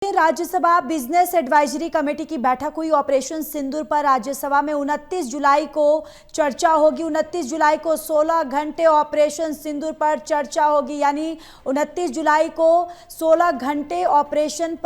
Rajya Sabha business advisory committee की बैठक हुई। ऑपरेशन सिंदूर पर राज्यसभा में 29 जुलाई को चर्चा होगी। 29 जुलाई को 16 घंटे ऑपरेशन सिंदूर पर चर्चा होगी, यानी 29 जुलाई को 16 घंटे ऑपरेशन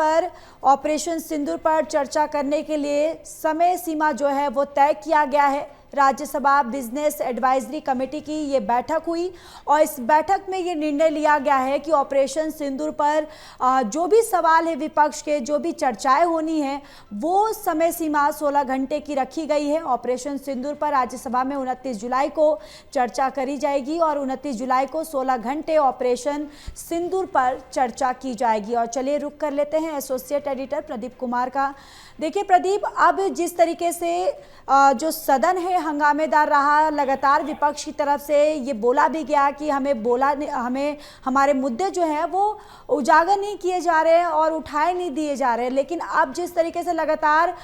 सिंदूर पर चर्चा करने के लिए समय सीमा जो है वो तय किया गया है। राज्यसभा बिजनेस एडवाइजरी कमेटी की ये बैठक हुई और इस बैठक में ये निर्णय लिया गया है कि ऑपरेशन सिंदूर पर जो भी सवाल है, विपक्ष के जो भी चर्चाएं होनी है, वो समय सीमा 16 घंटे की रखी गई है। ऑपरेशन सिंदूर पर राज्यसभा में 29 जुलाई को चर्चा करी जाएगी और 29 जुलाई को 16 घंटे ऑपरेशन सिंदूर पर चर्चा की जाएगी। और चलिए रुक कर लेते हैं एसोसिएट एडिटर प्रदीप कुमार का। देखिए प्रदीप, अब जिस तरीके से जो सदन है हंगामेदार रहा, लगातार विपक्ष की तरफ से ये बोला भी गया कि हमें हमारे मुद्दे जो हैं वो उजागर नहीं किए जा रहे हैं और उठाए नहीं दिए जा रहे हैं, लेकिन अब जिस तरीके से लगातार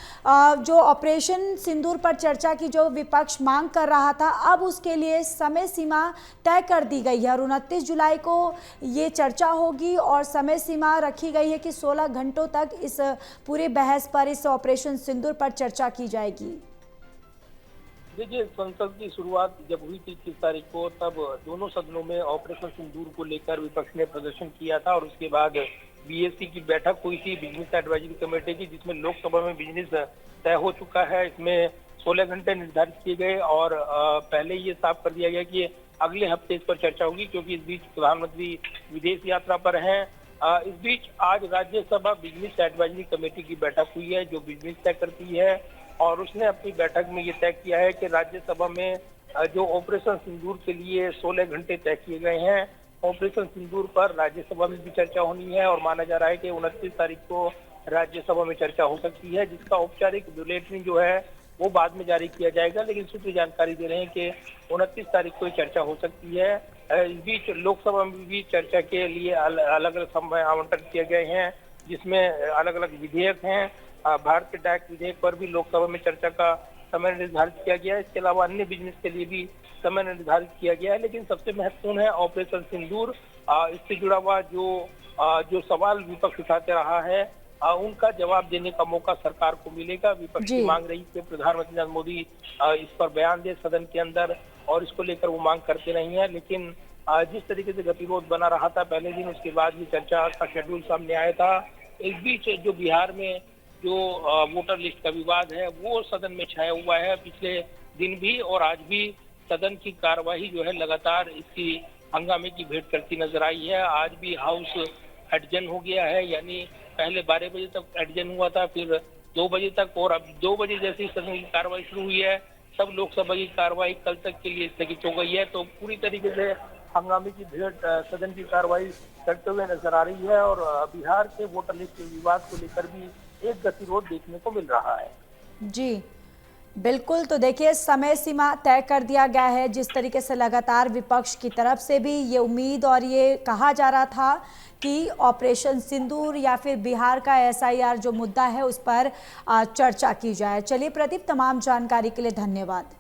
जो ऑपरेशन सिंदूर पर चर्चा की जो विपक्ष मांग कर रहा था, अब उसके लिए समय सीमा तय कर दी गई है और 29 जुलाई को ये चर्चा होगी और समय सीमा रखी गई है कि 16 घंटों तक इस पूरे बहस पर, इस ऑपरेशन सिंदूर पर चर्चा की जाएगी। देखिए, संसद की शुरुआत जब हुई थी 21 तारीख को, तब दोनों सदनों में ऑपरेशन सिंदूर को लेकर विपक्ष ने प्रदर्शन किया था और उसके बाद बीएससी की बैठक हुई थी, बिजनेस एडवाइजरी कमेटी की, जिसमें लोकसभा में बिजनेस तय हो चुका है। इसमें 16 घंटे निर्धारित किए गए और पहले ये साफ कर दिया गया कि अगले हफ्ते इस पर चर्चा होगी, क्योंकि इस बीच प्रधानमंत्री विदेश यात्रा पर हैं। इस बीच आज राज्यसभा बिजनेस एडवाइजरी कमेटी की बैठक हुई है, जो बिजनेस तय करती है, और उसने अपनी बैठक में ये तय किया है कि राज्यसभा में जो ऑपरेशन सिंदूर के लिए 16 घंटे तय किए गए हैं, ऑपरेशन सिंदूर पर राज्यसभा में भी चर्चा होनी है और माना जा रहा है कि 29 तारीख को राज्यसभा में चर्चा हो सकती है, जिसका औपचारिक बुलेटिन जो है वो बाद में जारी किया जाएगा। लेकिन सूत्र जानकारी दे रहे हैं कि 29 तारीख को चर्चा हो सकती है। इस बीच लोकसभा में भी चर्चा के लिए अलग अलग समय आवंटन किए गए हैं, जिसमें अलग अलग विधेयक हैं। भारतीय डाक विधेयक पर भी लोकसभा में चर्चा का समय निर्धारित किया गया है। इसके अलावा अन्य बिजनेस के लिए भी समय निर्धारित किया गया है। लेकिन सबसे महत्वपूर्ण है ऑपरेशन सिंदूर। इससे जुड़ा हुआ जो सवाल विपक्ष उठाते रहा है, उनका जवाब देने का मौका सरकार को मिलेगा। विपक्ष की मांग रही कि प्रधानमंत्री नरेंद्र मोदी इस पर बयान दे सदन के अंदर, और इसको लेकर वो मांग करते नहीं है। लेकिन जिस तरीके से गतिरोध बना रहा था पहले दिन, उसके बाद ये चर्चा का शेड्यूल सामने आया था। इस बीच जो बिहार में जो वोटर लिस्ट का विवाद है वो सदन में छाया हुआ है। पिछले दिन भी और आज भी सदन की कार्यवाही जो है लगातार इसकी हंगामे की भेंट करती नजर आई है। आज भी हाउस एडजन हो गया है, यानी पहले 12 बजे तक एडजन हुआ था, फिर 2 बजे तक, और अब 2 बजे जैसे ही सदन की कार्रवाई शुरू हुई है, सब लोकसभा की कार्रवाई कल तक के लिए स्थगित हो गई है। तो पूरी तरीके से हंगामे की भेंट सदन की कार्रवाई करते हुए नजर आ रही है और बिहार के वोटर लिस्ट के विवाद को लेकर भी एक गतिरोध देखने को मिल रहा है। जी बिल्कुल, तो देखिए समय सीमा तय कर दिया गया है। जिस तरीके से लगातार विपक्ष की तरफ से भी ये उम्मीद और ये कहा जा रहा था कि ऑपरेशन सिंदूर या फिर बिहार का एसआईआर जो मुद्दा है उस पर चर्चा की जाए। चलिए प्रदीप, तमाम जानकारी के लिए धन्यवाद।